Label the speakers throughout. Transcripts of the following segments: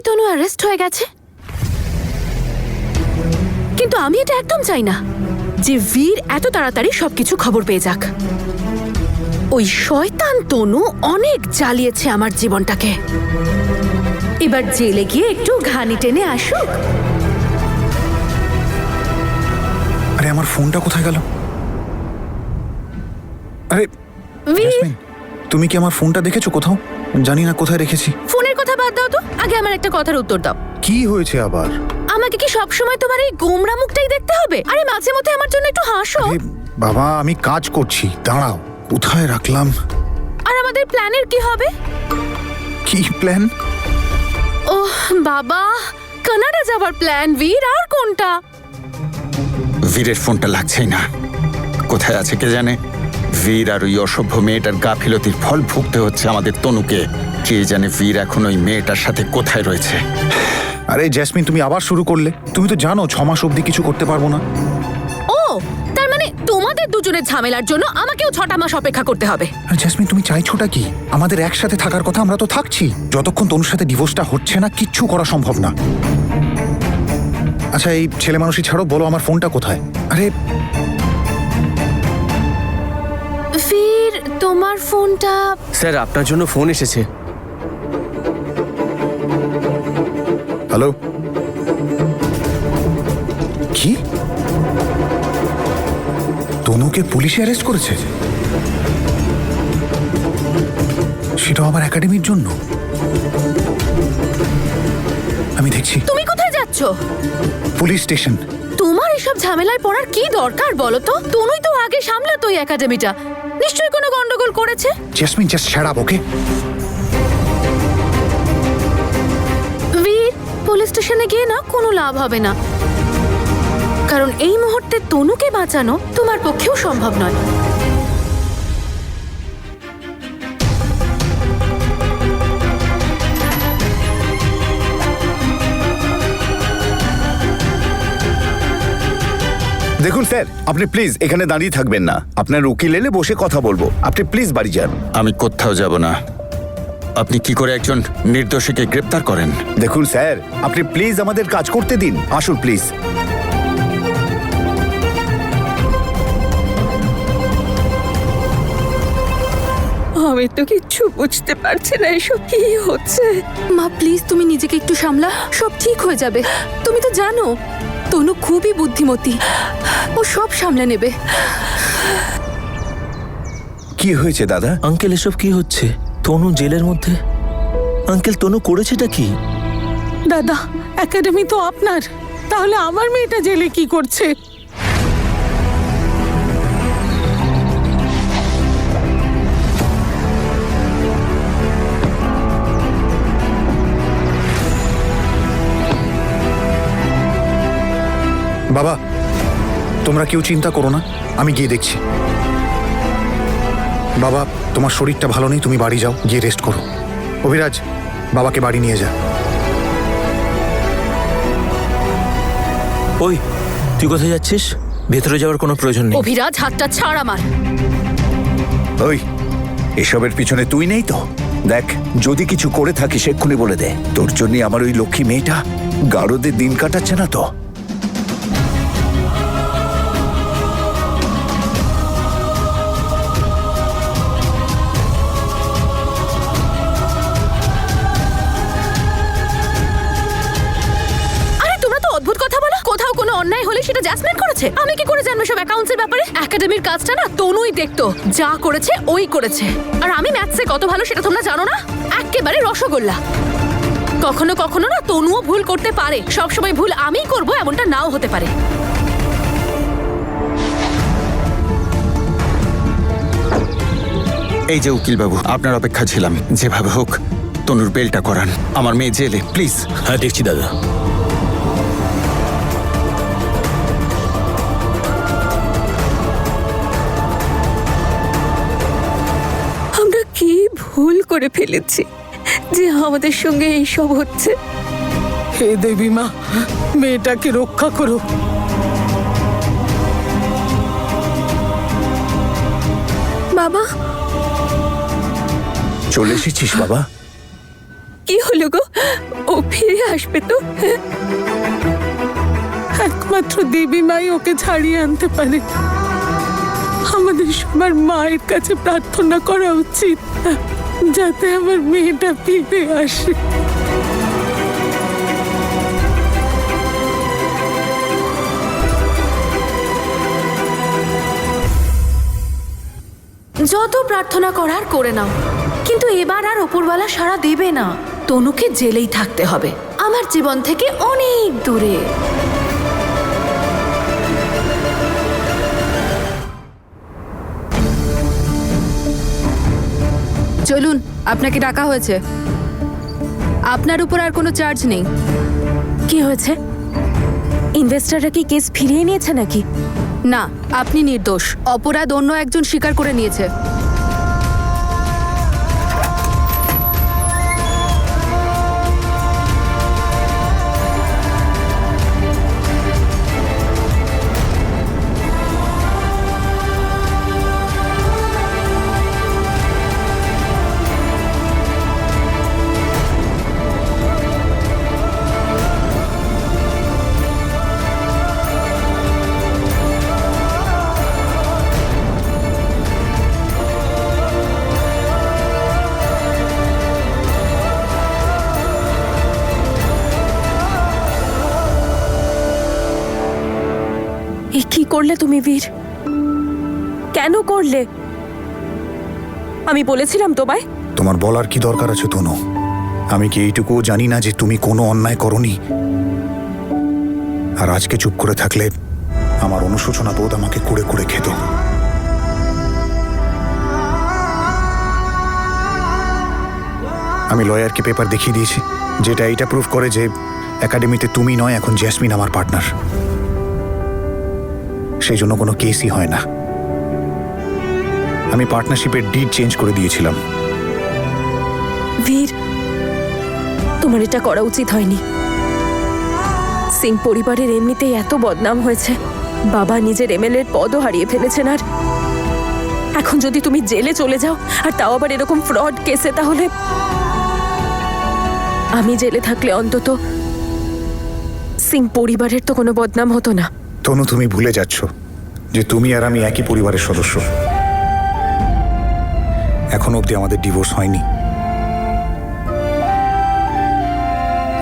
Speaker 1: নিশ্চয়ই তনু অ্যারেস্ট হয়ে গেছে, কিন্তু আমি এটা একদম চাই না যে বীর এত তাড়াতাড়ি সবকিছু খবর পেয়ে যাক। ওই শয়তান তনু অনেক জ্বালিয়েছে আমার জীবনটাকে। এবার জেলে গিয়ে একটু ঘানি টেনে আসুক।
Speaker 2: আরে আমার ফোনটা কোথায় গেল? আরে
Speaker 1: বীর,
Speaker 2: জেসমিন, তুমি কি আমার ফোনটা দেখেছো কোথাও? জানি না কোথায় রেখেছি।
Speaker 1: ফোনের কথা বাদ দাও তো, আগে আমার একটা কথার উত্তর দাও।
Speaker 2: কি হয়েছে আবার?
Speaker 1: আমাকে কি সবসময় তোমার এই গোমরা মুখটাই দেখতে হবে? আরে মাঝে মধ্যে আমার জন্য একটু হাসো।
Speaker 2: আরে বাবা, আমি কাজ করছি, দাঁড়াও। কোথায় রাখলাম?
Speaker 1: আর আমাদের প্ল্যানের কি হবে?
Speaker 2: কি প্ল্যান?
Speaker 1: ওহ বাবা, কানাডা যাবার প্ল্যান। বীর, আর কোনটা?
Speaker 3: বীরের ফোনটা লাগছেই না, কোথায় আছে কে জানে। বীর আর ওই অসভ্য মেয়েটার গাফিলতির ফল ভুগতে হচ্ছে আমাদের তনুকে। কে জানে বীর এখন ওই মেয়েটার সাথে কোথায় রয়েছে।
Speaker 2: আরে জেসমিন, তুমি আবার শুরু করলে। তুমি তো জানো 6 মাস অবধি কিছু করতে পারবো না।
Speaker 1: ও, তার মানে তোমাদের দুজনের ঝামেলার জন্য আমাকেও 6টা মাস অপেক্ষা করতে হবে।
Speaker 2: আর জেসমিন, তুমি চাইছোটা কি? আমাদের একসাথে থাকার কথা, আমরা তো থাকছি। যতক্ষণ তনুর সাথে ডিভোর্সটা হচ্ছে না, কিচ্ছু করা সম্ভব না। আচ্ছা, এই ছেলে মানুষই ছাড়ো, বলো আমার ফোনটা কোথায়? আরে
Speaker 1: বীর, তোমার ফোনটা।
Speaker 4: স্যার, আপনার জন্য ফোন এসেছে।
Speaker 2: হ্যালো, কি? তনুকে পুলিশে অ্যারেস্ট করেছে? সেটা আমার একাডেমির জন্য। আমি দেখছি।
Speaker 1: তুমি কোথায় যাচ্ছ?
Speaker 2: Police station.
Speaker 1: তোমার এসব ঝামেলায় পড়ার কি দরকার বলো তো? তনুই তো আগে সামলাতো ওই একাডেমিটা। নিশ্চয়ই কোনো গন্ডগোল করেছে।
Speaker 2: জেসমিন, জাস্ট শাট আপ, ওকে?
Speaker 1: বীর, পুলিশ স্টেশনে গিয়ে না কোনো লাভ হবে না, কারণ এই মুহূর্তে তনুকে বাঁচানো তোমার পক্ষেও সম্ভব নয়।
Speaker 5: দেখুন স্যার, আপনি প্লিজ এখানে দাঁড়িয়ে থাকবেন না। আপনার উকিল এলে বসে কথা বলবো। আপনি প্লিজ বাড়ি যান।
Speaker 3: আমি কোথাও যাব না। আপনি কি করে একজন নির্দোষীকে গ্রেপ্তার করেন?
Speaker 5: দেখুন স্যার, আপনি প্লিজ আমাদের কাজ করতে দিন। আসুন প্লিজ।
Speaker 6: আমি তো কিচ্ছু বুঝতে পারছি না, এসব কি হচ্ছে।
Speaker 1: মা প্লিজ, তুমি নিজেকে একটু সামলা, সব ঠিক হয়ে যাবে। তুমি তো জানো তনু খুবই বুদ্ধিমতী, ও সব সামলে নেবে।
Speaker 5: কি হয়েছে দাদা?
Speaker 4: আঙ্কেল, এসব কি হচ্ছে? তনু জেলের মধ্যে। আঙ্কেল, তনু করেছেটা কি?
Speaker 6: দাদা, একাডেমি তো আপনার, তাহলে আমার মেয়েটা জেলে কি করছে?
Speaker 2: বাবা, তোমরা কেউ চিন্তা করো না, আমি গিয়ে দেখছি। বাবা, তোমার শরীরটা ভালো নেই, তুমি বাড়ি যাও, গিয়ে রেস্ট করো। অভিরাজ, বাবাকে বাড়ি নিয়ে যা।
Speaker 4: ওই, তুই কোথায় যাচ্ছিস? ভেতরে যাওয়ার কোনো প্রয়োজন নেই।
Speaker 1: অভিরাজ, হাতটা ছাড় আমার।
Speaker 5: ওই, এসবের পিছনে তুই নেই তো? দেখ, যদি কিছু করে থাকিস এক্ষুনি বলে দে। তোর জন্য আমার ওই লক্ষ্মী মেয়েটা গারদে দিন কাটাচ্ছে না তো?
Speaker 1: অদ্ভুত কথা বলো। কোথাও কোনো অন্যায় হলে সেটা জ্যাসমিন করেছে। আমি কি করে জানবো সব অ্যাকাউন্টসের ব্যাপারে? একাডেমির কাজটা না তনুই দেখতো, যা করেছে ওই করেছে। আর আমি ম্যাথসে কত ভালো সেটা তোমরা জানো না? একেবারে রসগোল্লা। কখনো কখনো না তনুও ভুল করতে পারে, সবসময় ভুল আমিই করব এমনটা নাও হতে পারে।
Speaker 3: এই যে উকিল বাবু, আপনার অপেক্ষা ছিলাম। যেভাবে হোক তনুর বেলটা করান। আমার মেয়ে জেলে, প্লিজ।
Speaker 4: হ্যাঁ, দেখছি দাদা।
Speaker 6: আমরা কি ভুল করে ফেলেছি যে আমাদের সঙ্গে এইসব হচ্ছে? হে দেবী মা, মেয়েটাকে রক্ষা করো।
Speaker 1: বাবা,
Speaker 5: চলে এসেছিস বাবা?
Speaker 6: কি হলো গো? ও ফিরে আসবে তো? একমাত্র দেবী মাই ওকে ছাড়িয়ে আনতে পারে। আমাদের সবার মায়ের কাছে প্রার্থনা করা উচিত যাতে আমার মেয়েটা ফিরে আসে।
Speaker 1: যত প্রার্থনা করার করে নাও, কিন্তু এবার আর ওপরওয়ালা সাড়া দেবে না। তনুকে জেলেই থাকতে হবে, আমার জীবন থেকে অনেক দূরে।
Speaker 7: চলুন, আপনাকে ডাকা হয়েছে। আপনার উপর আর কোনো চার্জ নেই।
Speaker 1: কি হয়েছে? ইনভেস্টররা কি কেস ফিরিয়ে নিয়েছে নাকি?
Speaker 7: না, আপনি নির্দোষ। অপরাধ অন্য একজন স্বীকার করে নিয়েছে।
Speaker 1: এ কি করলে তুমি বীর? কেন করলে? আমি বলেছিলাম তোমায়।
Speaker 2: তোমার বলার কি দরকার আছে তনু? আমি কি এইটুকুও জানি না যে তুমি কোনো অন্যায় করনি? আর আজকে চুপ করে থাকলে আমার অনুশোচনা বোধ আমাকে কুড়ে কুড়ে খেত। আমি লয়ারকে পেপার দেখিয়ে দিয়েছি, যেটা এইটা প্রুফ করে যে একাডেমিতে তুমি নয়, এখন জেসমিন আমার পার্টনার। সেই জন্য কোনো কেসই হয় না। আমি পার্টনারশিপের ডিড চেঞ্জ করে দিয়েছিলাম।
Speaker 1: বীর, তোমার এটা করা উচিত হয়নি। সিং পরিবারের এমনিতেই এত বদনাম হয়েছে, বাবা নিজের এমএলএর পদও হারিয়ে ফেলেছেন, আর এখন যদি তুমি জেলে চলে যাও, আর তাও আবার এরকম ফ্রড কেসে, তাহলে আমি জেলে থাকলে অন্তত সিং পরিবারের তো কোনো বদনাম হতো না।
Speaker 2: তনু, তুমি ভুলে যাচ্ছ যে তুমি আর আমি একই পরিবারের সদস্য। এখন অবধি আমাদের ডিভোর্স হয়নি।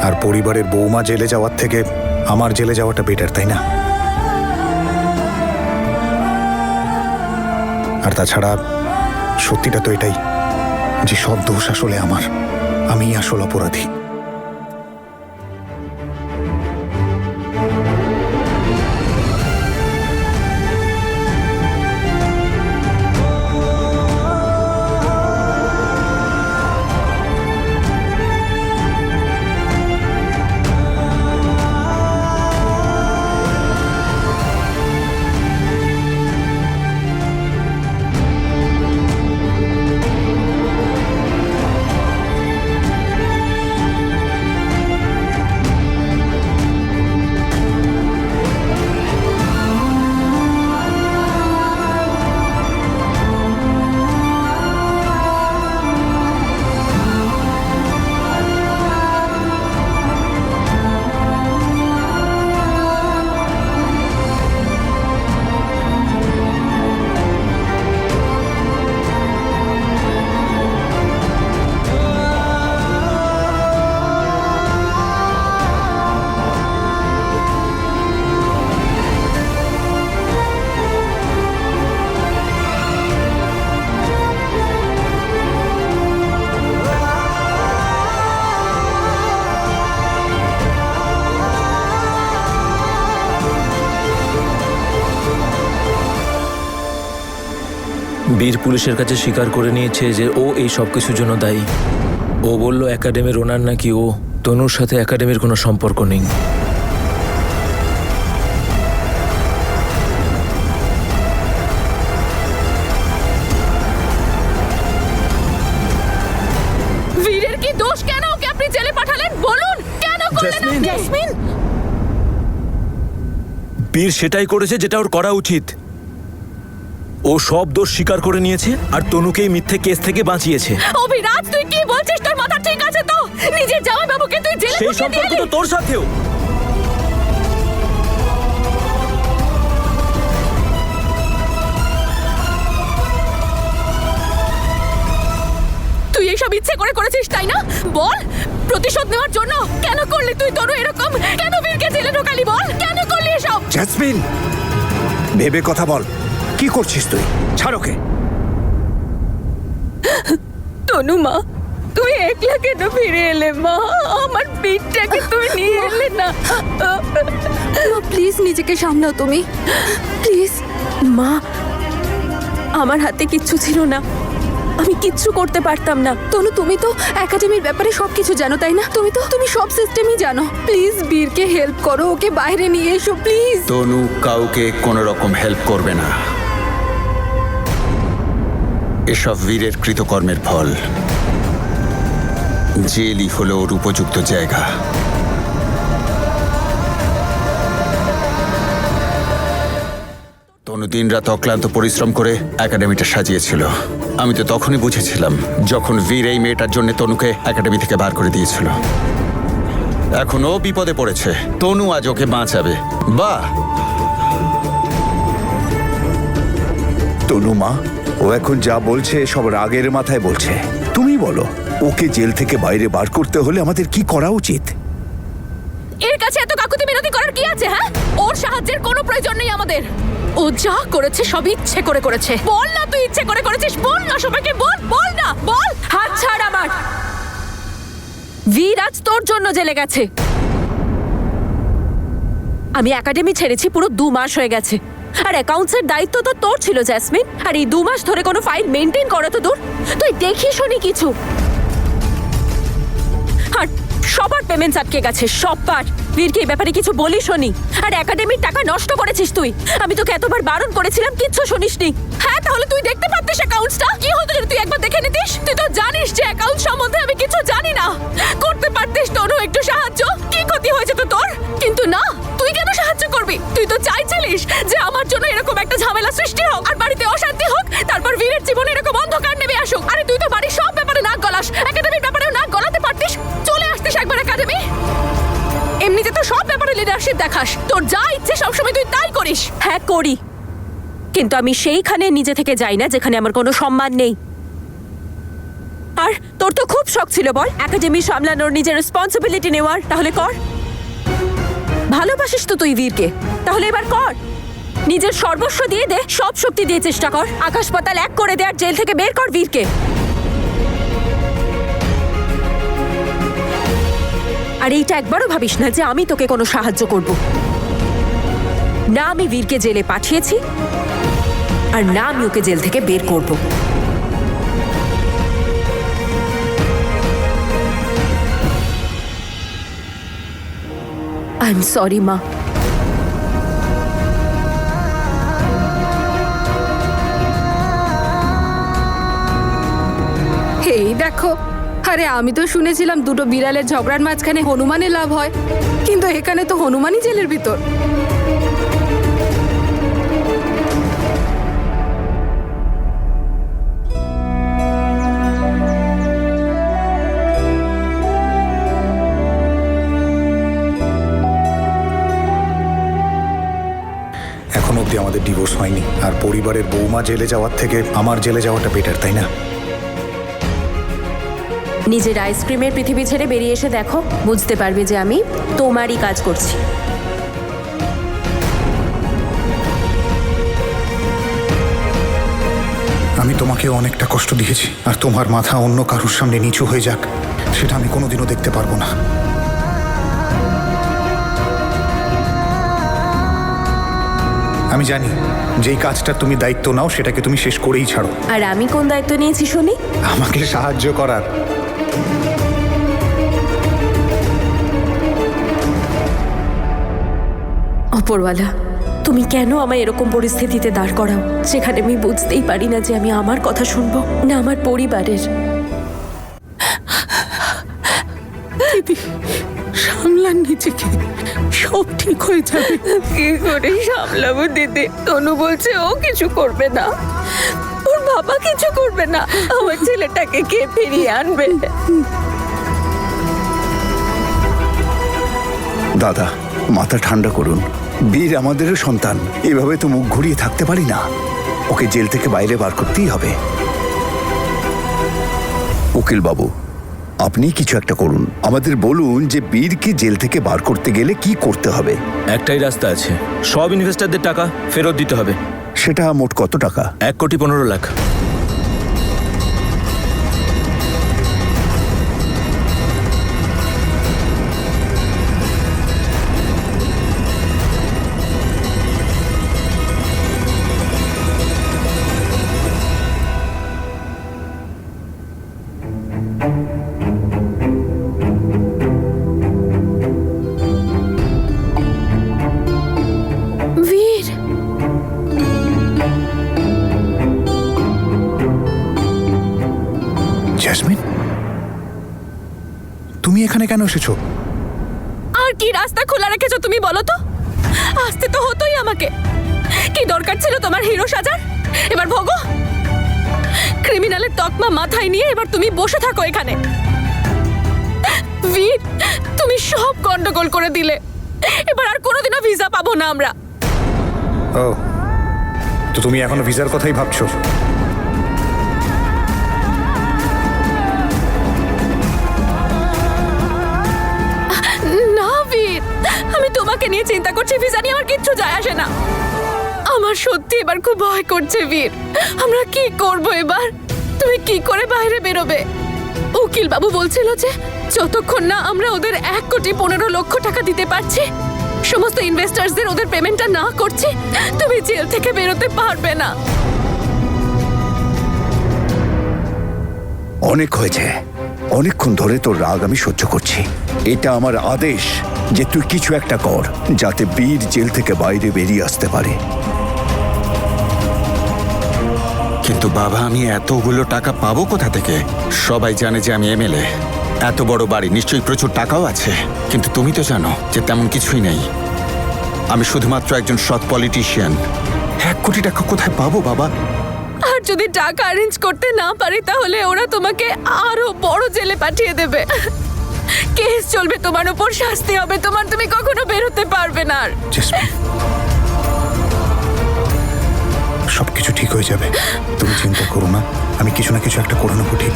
Speaker 2: আর পরিবারের বৌমা জেলে যাওয়ার থেকে আমার জেলে যাওয়াটা বেটার, তাই না? আর তাছাড়া সত্যিটা তো এটাই যে সব দোষ আসলে আমার, আমিই আসল অপরাধী।
Speaker 4: বীর পুলিশের কাছে স্বীকার করে নিয়েছে যে ও এই সব কিছুর জন্য দায়ী। ও বলল একাডেমির ওনার নাকি ও। তনুর সাথে একাডেমির কোনো সম্পর্ক নেই।
Speaker 1: বীরের কি দোষ? কেন ওকে আপনি জেলে পাঠালেন? বলুন, কেন করলেন আপনি? জেসমিন,
Speaker 4: বীর সেটাই করেছে যেটা ওর করা উচিত। ও ও সব দোষ স্বীকার করে নিয়েছে আর তনুকেই মিথ্যে কেস থেকে বাঁচিয়েছে।
Speaker 1: অভিরাজ, তুই কি বলছিস? তোর মাথা ঠিক আছে তো? নিজের জামাইবাবুকে তুই জেলে
Speaker 4: সেই
Speaker 1: ঢুকিয়ে
Speaker 4: সম্পর্ক
Speaker 1: দিলি।
Speaker 4: তো তোর সাথেও।
Speaker 1: তুই এইসব ইচ্ছে করে করেছিস তাই না? বল, প্রতিশোধ নেওয়ার জন্য। কেন করলি তুই তনু এরকম? কেন বীরকে জেলে ঢোকালি? বল, কেন করলি এসব?
Speaker 5: জেসমিন, ভেবে কথা বল। কি করছিস তুই? ছাড় ওকে।
Speaker 1: তনু মা, তুই একলা কেন ফিরে এলে মা? আমার বীরটাকে তুই নিয়ে এলে না।
Speaker 7: মা প্লিজ নিজেকে সামলাও তুমি, প্লিজ।
Speaker 1: মা, আমার হাতে কিচ্ছু ছিল না, আমি কিচ্ছু করতে পারতাম না।
Speaker 7: তনু, তুমি তো একাডেমির ব্যাপারে সবকিছু জানো তাই না? তুমি সব সিস্টেমই জানো। প্লিজ বীরকে হেল্প করো, ওকে বাইরে নিয়ে এসো প্লিজ।
Speaker 3: তনু কাউকে কোনো রকম হেল্প করবে না। এসব বীরের কৃতকর্মের ফল। জেলই হলো ওর উপযুক্ত জায়গা। তনু দিনরাত অক্লান্ত পরিশ্রম করে একাডেমিটা সাজিয়েছিল। আমি তো তখনই বুঝেছিলাম যখন বীর এই মেয়েটার জন্য তনুকে একাডেমি থেকে বার করে দিয়েছিল। এখন ও বিপদে পড়েছে, তনু আজ ওকে বাঁচাবে। বাহ!
Speaker 5: তনু মা, ও এখন যা বলছে সব রাগের মাথায় বলছে। তুমি বলো, ওকে জেল থেকে বাইরে বার করতে হলে আমাদের কি করা উচিত?
Speaker 1: এর কাছে এত কাকুতি মিনতি করার কি আছে? হ্যাঁ, ওর সাহায্যের কোনো প্রয়োজন নেই আমাদের। ও যা করেছে সব ইচ্ছে করে করেছে। বল না, তুই ইচ্ছে করে করেছিস। বল না সবাইকে, বল, বল না, বল। হাত ছাড় আমার। বীর আজ তোর জন্য জেলে গেছে। আমি একাডেমি ছেড়েছি পুরো 2 মাস হয়ে গেছে। আর অ্যাকাউন্টসের দায়িত্ব তো তোর ছিল জেসমিন। আর এই 2 মাস ধরে কোনো ফাইল মেনটেন করা তো দূর, তুই দেখি শুনি কিছু। আর সবার পেমেন্টস আটকে গেছে, সবার। বীরকে এই ব্যাপারে কিছু বলিস শুনি। আর একাডেমির টাকা নষ্ট করেছিস তুই। আমি তোকে এতবার বারণ করেছিলাম, কিচ্ছু শুনিসনি। হ্যাঁ, তাহলে তুই দেখতে পারতিস অ্যাকাউন্টসটা। কি হতো যদি তুই একবার দেখে নিতিস? তুই তো জানিস যে অ্যাকাউন্ট সম্বন্ধে আমি কিছু জানি না। করতে পারতিস তনু একটু সাহায্য। কি ক্ষতি হয়েছে তো তোর? কিন্তু না, তুই কেন সাহায্য করবি? তুই তো চাইছিলিস যে আমার জন্য এরকম একটা ঝামেলা সৃষ্টি হোক আর বাড়িতে অশান্তি হোক, তারপর বীরের জীবনে এরকম অন্ধকার নেমে আসুক। আরে তুই তো বাড়ির সব ব্যাপারে নাক গলাস, একাডেমির ব্যাপারেও নাক গলাতে পারতিস। চলে আসতিস একবার একাডেমি। এমনিতে তো সব ব্যাপারে লিডারশিপ দেখাস, তোর যা ইচ্ছে সবসময় তুই তাই করিস। হ্যাঁ করি, কিন্তু আমি সেইখানে নিজে থেকে যাই না যেখানে আমার কোনো সম্মান নেই। আর তোর তো খুব শখ ছিল বল একাডেমি সামলানোর, নিজের রেসপন্সিবিলিটি নেওয়ার। তাহলে কর। ভালোবাসিস তো তুই বীরকে, তাহলে এবার কর। নিজের সর্বস্ব দিয়ে দে, সব শক্তি দিয়ে চেষ্টা কর। আকাশ পাতাল এক করে দে আর জেল থেকে বের কর বীরকে। আর এইটা একবারও ভাবিস না যে আমি তোকে কোনো সাহায্য করব না। আমি বীরকে জেলে পাঠিয়েছি, আর না আমি ওকে জেল থেকে বের করব। আই এম সরি মা।
Speaker 7: এই দেখো, আরে আমি তো শুনেছিলাম দুটো বিড়ালের ঝগড়ার মাঝখানে হনুমানের লাভ হয়, কিন্তু এখানে তো হনুমানই জেলের ভিতর।
Speaker 2: এখন অবধি আমাদের ডিভোর্স হয়নি, আর পরিবারের বৌমা জেলে যাওয়ার থেকে আমার জেলে যাওয়াটা বেটার, তাই না?
Speaker 1: নিজের আইসক্রিমের পৃথিবী ছেড়ে বেরিয়ে এসে দেখো, বুঝতে পারবে যে আমি তোমারই কাজ করছি।
Speaker 2: আমি তোমাকে অনেকটা কষ্ট দিয়েছি, আর তোমার মাথা অন্য কারুর সামনে নিচু হয়ে যাক সেটা আমি কোনোদিনও দেখতে পারবো না। আমি জানি যেই কাজটা তুমি দায়িত্ব নাও সেটাকে তুমি শেষ করেই ছাড়ো।
Speaker 1: আর আমি কোন দায়িত্ব নিয়েছি শুনি?
Speaker 2: আমাকে সাহায্য করার।
Speaker 1: অপরওয়ালা, তুমি কেন আমায় এরকম পরিস্থিতিতে দাঁড় করাও যেখানে আমি বুঝতেই পারি না যে আমি আমার কথা শুনবো না আমার পরিবারের।
Speaker 6: দিদি, সামলান নিজেকে, সব ঠিক হয়ে যাবে।
Speaker 1: কি করে সামলাবো দিদি? তনু বলছে ও কিছু করবে না। বাবা কিছু করবে না, আমার ছেলেটাকে কে ফিরিয়ে আনবে?
Speaker 5: দাদা, মাথা ঠান্ডা করুন। বীর আমাদেরও সন্তান, এভাবে তো মুখ ঘুরিয়ে থাকতে পারি না। ওকে জেল থেকে বাইরে বার করতেই হবে। উকিল বাবু, আপনি কিছু একটা করুন, আমাদের বলুন যে বীরকে জেল থেকে বার করতে গেলে কি করতে হবে।
Speaker 4: একটাই রাস্তা আছে, সব ইনভেস্টরদের টাকা ফেরত দিতে হবে।
Speaker 5: সেটা মোট কত টাকা?
Speaker 4: 1,15,00,000।
Speaker 1: বীর,
Speaker 2: জেসমিন, তুমি এখানে কেন এসেছো?
Speaker 1: আর কি রাস্তা খোলা রেখেছো তুমি বলো তো? আসতে তো হতোই আমাকে। কি দরকার ছিল তোমার হিরো সাজার? এবার ভোগো। ক্রিমিনালের তকমা মাথায় নিয়ে এবার তুমি বসে থাকো এখানে। বীর, তুমি সব গন্ডগোল করে দিলে। এবার আর কোনোদিনও ভিসা পাবো না আমরা।
Speaker 2: ও, তো তুমি এখনো ভিসার কথাই ভাবছো?
Speaker 1: না বীর, আমি তোমাকে নিয়ে চিন্তা করছি, ভিসা নিয়ে আমার কিচ্ছু যায় আসে না। আমার সত্যি এবার খুব ভয় করছে বীর। আমরা কি করব এবার? তুমি কি করে বাইরে বেরোবে? উকিল বাবু বলছিল যে যতক্ষণ না আমরা ওদের 1,15,00,000 টাকা দিতে পারছি, সমস্ত ইনভেস্টার্সদের ওদের পেমেন্টটা না করছি, তুমি জেল থেকে বেরোতে পারবে না।
Speaker 5: অনেক হয়েছে, অনেকক্ষণ ধরে তোর রাগ আমি সহ্য করছি। এটা আমার আদেশ যে তুই কিছু একটা কর, যাতে বীর জেল থেকে বাইরে বেরিয়ে আসতে পারে।
Speaker 3: কিন্তু বাবা, আমি এতগুলো টাকা পাবো কোথা থেকে? সবাই জানে যে আমি এমএলএ, এত বড় বাড়ি, নিশ্চয়ই প্রচুর টাকাও আছে। কিন্তু তুমি তো জানো যে তেমন কিছুই নেই। আমি শুধুমাত্র একজন সৎ পলিটিশিয়ান। 1 কোটি টাকা কোথায় পাবো বাবা?
Speaker 1: আর যদি টাকা অ্যারেঞ্জ করতে না পারি তাহলে ওরা তোমাকে আরো বড় জেলে পাঠিয়ে দেবে। কেস চলবে তোমার উপর, শাস্তি হবে তোমার, তুমি কখনো বেরোতে পারবে না আর।
Speaker 2: জেসমিন, সবকিছু ঠিক হয়ে যাবে, তুমি চিন্তা করো না। আমি কিছু না কিছু একটা করে নেবো, ঠিক?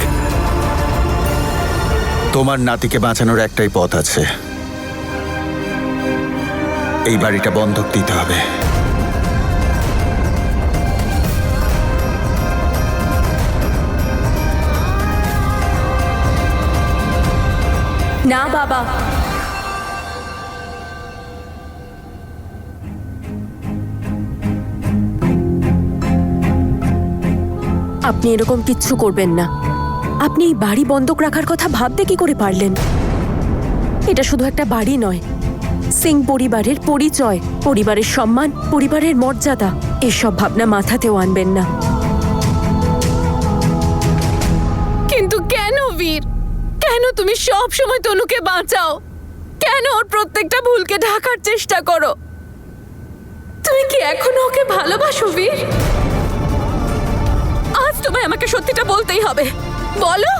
Speaker 3: তোমার নাতিকে বাঁচানোর একটাই পথ আছে, এই বাড়িটা বন্ধক দিতে হবে।
Speaker 1: না বাবা,
Speaker 8: আপনি এরকম কিচ্ছু করবেন না। আপনি এই বাড়ি বন্ধক রাখার কথা ভাবতে কি করে পারলেন? এটা শুধু একটা বাড়ি নয়, সিং পরিবারের পরিচয়, পরিবারের সম্মান, পরিবারের মর্যাদা, এসব ভাবনা মাথাতেও আনবেন না।
Speaker 1: কিন্তু কেন বীর? কেন তুমি সব সময় তনুকে বাঁচাও? কেন ওর প্রত্যেকটা ভুলকে ঢাকার চেষ্টা করো? তুমি কি এখনো ওকে ভালোবাসো বীর? আজ তোমায় আমাকে সত্যিটা বলতেই হবে। বলো,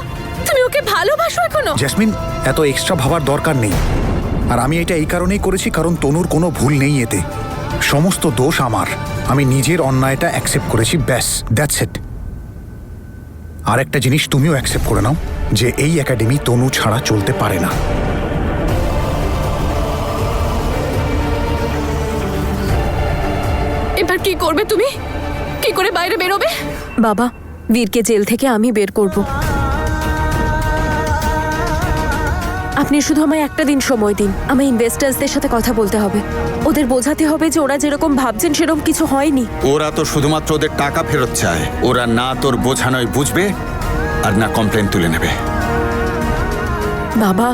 Speaker 1: তুমি ওকে ভালোবাসো এখনো?
Speaker 2: জেসমিন, এত এক্সট্রা ভাবার দরকার নেই। আর আমি এটা এই কারণেই করেছি কারণ তনুর কোনো ভুল নেই এতে। সমস্ত দোষ আমার। আমি নিজের অন্যায়টা অ্যাকসেপ্ট করেছি, ব্যাস, দ্যাটস ইট। আর একটা জিনিস তুমিও অ্যাকসেপ্ট করে নাও, যে এই একাডেমি তনু ছাড়া চলতে পারে না।
Speaker 1: এবার কি করবে তুমি? কি করে বাইরে বেরোবে?
Speaker 8: বাবা, বীরকে জেল থেকে আমি বের করব। আপনি শুধু আমায় একটা দিন সময় দিন। আমার ইনভেস্টার্সদের সাথে কথা বলতে হবে, ওদের বোঝাতে হবে যে ওরা যেরকম ভাবছেন সেরকম কিছু হয়নি।
Speaker 3: ওরা তো শুধুমাত্র ওদের টাকা ফেরত চায়। ওরা না তোর বোঝানোয় বুঝবে আর না কমপ্লেন তুলে নেবে।
Speaker 8: বাবা,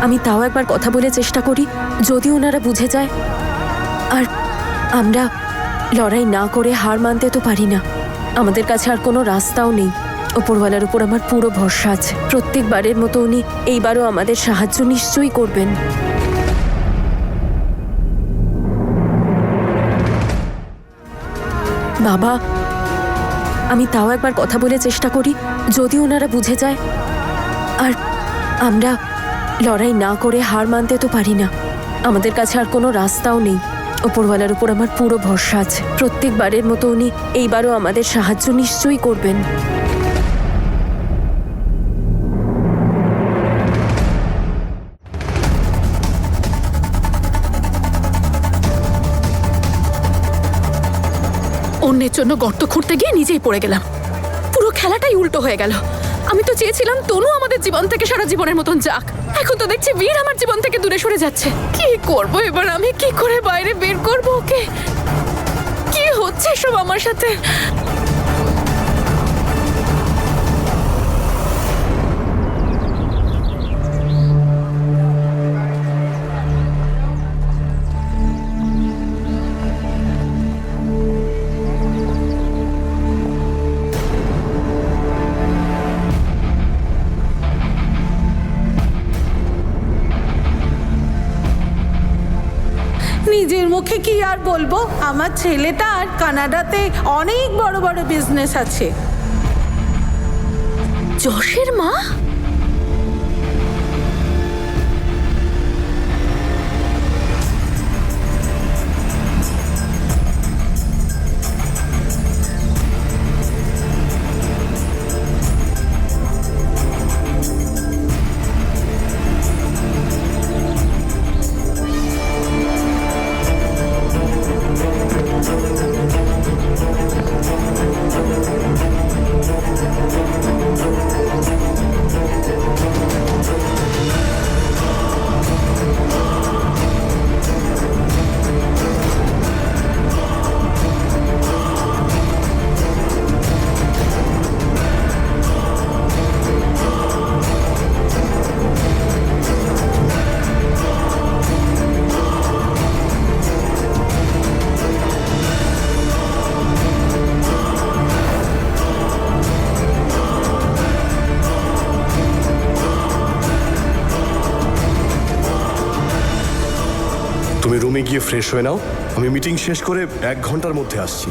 Speaker 8: আমি তাও একবার কথা বলে চেষ্টা করি, যদি ওনারা বুঝে যায়। আর আমরা লড়াই না করে হার মানতে তো পারি না। আমাদের কাছে আর কোনো রাস্তাও নেই। ওপরওয়ালার উপর আমার পুরো ভরসা আছে। প্রত্যেকবারের মতো উনি এইবারও আমাদের সাহায্য নিশ্চয়ই করবেন। বাবা, আমি তাও একবার কথা বলে চেষ্টা করি, যদি ওনারা বুঝে যায়। আর আমরা লড়াই না করে হার মানতে তো পারি না। আমাদের কাছে আর কোনো রাস্তাও নেই। ওপরওয়ালার উপর আমার পুরো ভরসা আছে। প্রত্যেকবারের মতো উনি এইবারও আমাদের সাহায্য নিশ্চয়ই করবেন।
Speaker 1: অন্যের জন্য গর্ত খুঁড়তে গিয়ে নিজেই পড়ে গেলাম। পুরো খেলাটাই উল্টো হয়ে গেল। আমি তো চেয়েছিলাম তনু আমাদের জীবন থেকে সারা জীবনের মতন যাক। এখন তো দেখছি বীর আমার জীবন থেকে দূরে সরে যাচ্ছে। কি করব এবার আমি? কি করে বাইরে বের করব ওকে? কি হচ্ছে সব আমার সাথে?
Speaker 6: নিজের মুখে কি আর বলবো, আমার ছেলেটার কানাডাতে অনেক বড় বড় বিজনেস আছে।
Speaker 1: যশের মা?
Speaker 9: তুমি রুমে গিয়ে ফ্রেশ হয়ে নাও, আমি মিটিং শেষ করে 1 ঘন্টার মধ্যে আসছি।